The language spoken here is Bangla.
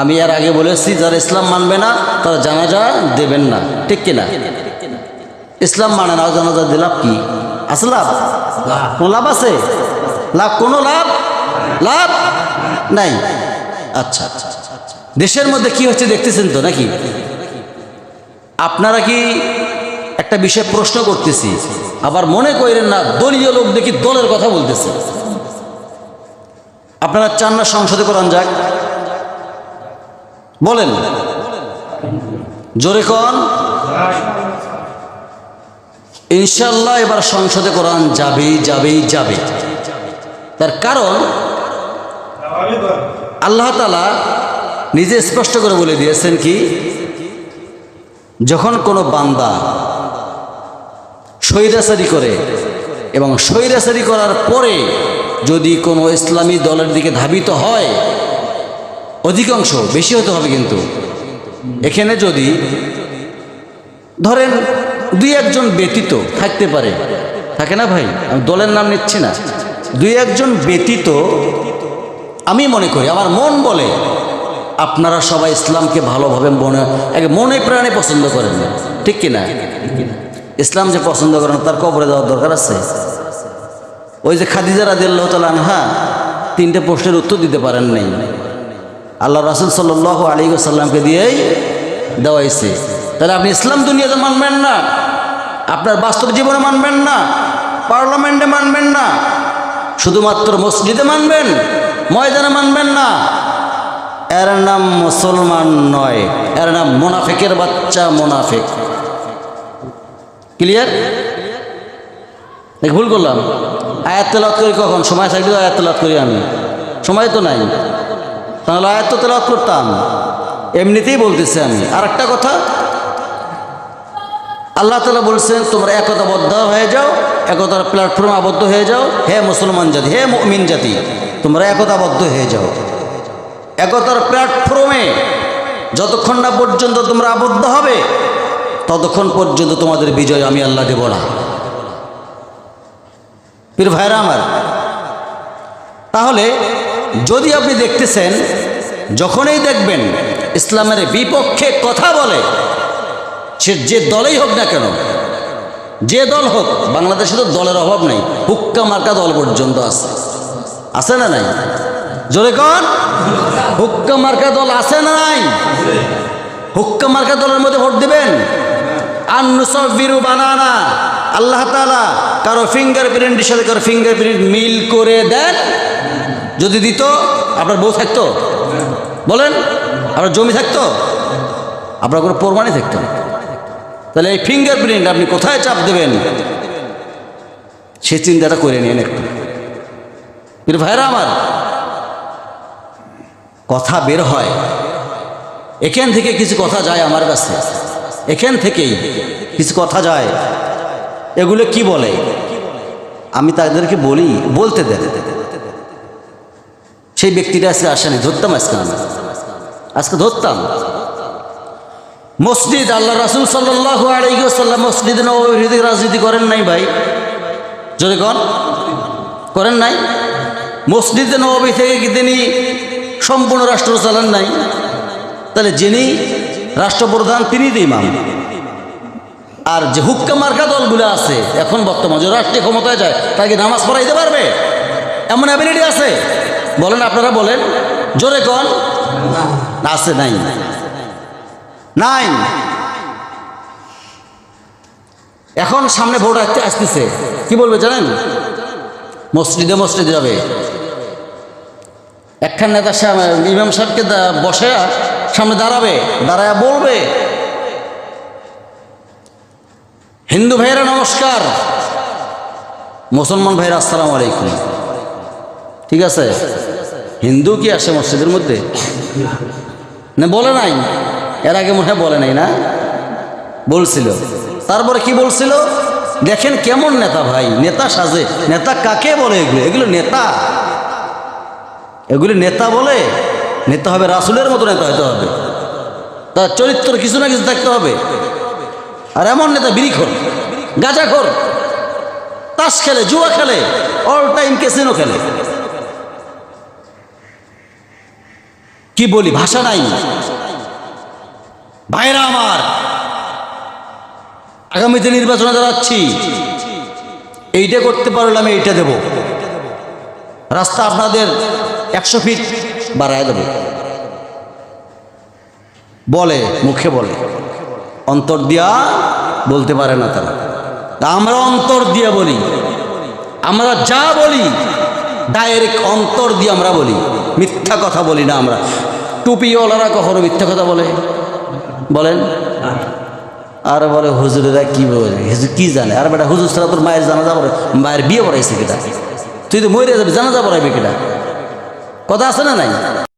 আমি এর আগে বলেছি যারা ইসলাম মানবে না তারা জানাজা দেবেন না, ঠিক কিনা? ইসলাম মানে না, জানাজা দিয়ে লাভ কি আছে? লাভ কোনো লাভ আছে? কোনো লাভ নাই। আচ্ছা, দেশের মধ্যে কি হচ্ছে দেখতেছেন তো নাকি? আপনারা কি একটা বিষয়ে প্রশ্ন করতেছি, আবার মনে করেন না দলীয় লোক দেখি দলের কথা বলতেছে। আপনারা চান না সংসদে কোরআন যাক? বলেন জোরে কোন। ইনশাআল্লাহ এবার সংসদে কোরআন যাবে। তার কারণ আল্লাহ তাআলা নিজে স্পষ্ট করে বলে দিয়েছেন কি, যখন কোনো বান্দা স্বৈরাচারী করে এবং স্বৈরাচারী করার পরে যদি কোনো ইসলামী দলের দিকে ধাবিত হয়, অধিকাংশ বেশি হতে হবে কিন্তু এখানে যদি ধরেন দুই একজন ব্যতীত থাকতে পারে, থাকে না ভাই, আমি দলের নাম নিচ্ছি না, দুই একজন ব্যতীত আমি মনে করি, আমার মন বলে আপনারা সবাই ইসলামকে ভালোভাবে মনে প্রাণে পছন্দ করেন, ঠিক কিনা? ইসলাম যে পছন্দ করেন তার কবরে যাওয়ার দরকার আছে? ওই যে খাদিজা রাদিয়াল্লাহু তাআলা আনহা 3টে প্রশ্নের উত্তর দিতে পারেন নাই, আল্লাহ রাসূল সাল্লাল্লাহু আলাইহি ওয়াসাল্লামকে দিয়েই দেওয়াইছে। তাহলে আপনি ইসলাম দুনিয়াতে মানবেন না, আপনার বাস্তব জীবনে মানবেন না, পার্লামেন্টে মানবেন না, শুধুমাত্র মসজিদে মানবেন, ময়দানে মানবেন না, এর নাম মুসলমান নয়, এর নাম মুনাফিকের বাচ্চা, মুনাফিক। ক্লিয়ার? ভুল করলাম? আয়াত তেলাওয়াত করি কখন? সময় থাকলে আয়াত তেলাওয়াত করি, আমি সময় তো নাই, তাহলে আয়াত তো তেলাওয়াত করতাম। এমনিতেই বলতেছি আমি। আর একটা কথা, আল্লাহ তাআলা বলছেন তোমরা একতাবদ্ধ হয়ে যাও, একতার প্ল্যাটফর্মে আবদ্ধ হয়ে যাও, হে মুসলমান জাতি, হে মুমিন জাতি, তোমরা একতাবদ্ধ হয়ে যাও। একতার প্ল্যাটফর্মে যতক্ষণ না পর্যন্ত তোমরা আবদ্ধ হবে ততক্ষণ পর্যন্ত তোমাদের বিজয় আমি আল্লাহ দেব না। প্রিয় ভাইরা আমার, তাহলে যদি আপনি দেখতেছেন যখনই দেখবেন ইসলামের বিপক্ষে কথা বলে, সে যে দলেই হোক না কেন, যে দল হোক, বাংলাদেশে তো দলের অভাব নেই, হুক্কা মার্কা দল পর্যন্ত আছে না নাই? জোরে কন, হুক্কা মার্কা দল আছে না নাই? হুক্কা মার্কা দলের মধ্যে ভোট দিবেন? আন-নুসাব্বিরু বানানা, আল্লাহ তাআলা কারো ফিঙ্গারপ্রিন্টের সাথে কারো ফিঙ্গারপ্রিন্ট মিল করে দেন। যদি দিত আপনার বউ থাকতো? বলেন, আপনার জমি থাকতো? আপনার কোনো প্রমাণই থাকতো না। তাহলে এই ফিঙ্গারপ্রিন্ট আপনি কোথায় চাপ দেবেন সে চিন্তাটা করে নিন একটু। কিন্তু ভাইরা আমার, কথা বের হয়, এখান থেকে কিছু কথা যায় আমার কাছে, এখান থেকেই কিছু কথা যায়। এগুলো কি বলে আমি তাদেরকে বলি, বলতে দেন। সেই ব্যক্তিটা আজকে আসেনি, ধরতাম আজকে ধরতাম। মসজিদ, আল্লাহ রাসূল সাল্লাল্লাহু আলাইহি ওয়াসাল্লাম মসজিদে নববীর রাজনীতি করেন নাই ভাই? যদি করেন নাই? মসজিদে নববী থেকে কি তিনি সম্পূর্ণ রাষ্ট্র চালান নাই? তাহলে যিনি রাষ্ট্রপ্রধান তিনি তো ইমাম। আর যে হুক্কা মার্কা দলগুলো আছে এখন বর্তমান যে রাষ্ট্রীয় ক্ষমতায় যায়, তাকে নামাজ পড়াইতে পারবে এমন অ্যাবিলিটি আছে? বলেন, আপনারা বলেন, জোরে কন। আছে? নাই। এখন সামনে ভোট আসতেছে, কি বলবে জানেন? মসজিদে যাবে, একখান নেতা ইমাম সাহেবকে বসে সামনে দাঁড়ায় বলবে, হিন্দু ভাইয়েরা নমস্কার, মুসলমান ভাইয়েরা আসসালামু আলাইকুম। ঠিক আছে? হিন্দু কি আসে মসজিদের মধ্যে? না, বলে নাই? এর আগে মনে হয় বলে নাই, না বলছিল। তারপরে কি বলছিল? দেখেন কেমন নেতা ভাই, নেতা সাজে। নেতা কাকে বলে? এগুলো নেতা, এগুলি নেতা বলে? নেতা হবে রাসূলের মতো নেতা হতে হবে, তার চরিত্র কিছু না কিছু থাকতে হবে। আর এমন নেতা বিড়িখোর, গাঁজাখোর, তাস খেলে, জুয়া খেলে, অল টাইম ক্যাসিনো খেলে। কি বলি, ভাষা নাই। ভাইরা আমার, আগামীতে নির্বাচনে দাঁড়াচ্ছি, এইটা করতে পারলে আমি এইটা দেব, রাস্তা আপনাদের 100 ফিট বাড়ায় দেব, বলে, মুখে বলে, অন্তর দিয়া বলতে পারে না তারা। আমরা অন্তর দিয়ে বলি, আমরা যা বলি ডাইরেক্ট অন্তর দিয়ে আমরা বলি, মিথ্যা কথা বলি না আমরা। টুপিওয়ালারা কখনো মিথ্যা কথা বলে? বলেন। আর বলে হুজুরেরা কি বলে, হুজুর কি জানে? আর বেটা হুজুর ছাড়া তোর মায়ের জানাজা পড়ে, মায়ের বিয়ে পড়াইছে কেটা? তুই তো মরে যাবি, জানাজা পড়াইবে কেটা? কথা আছে না নাই?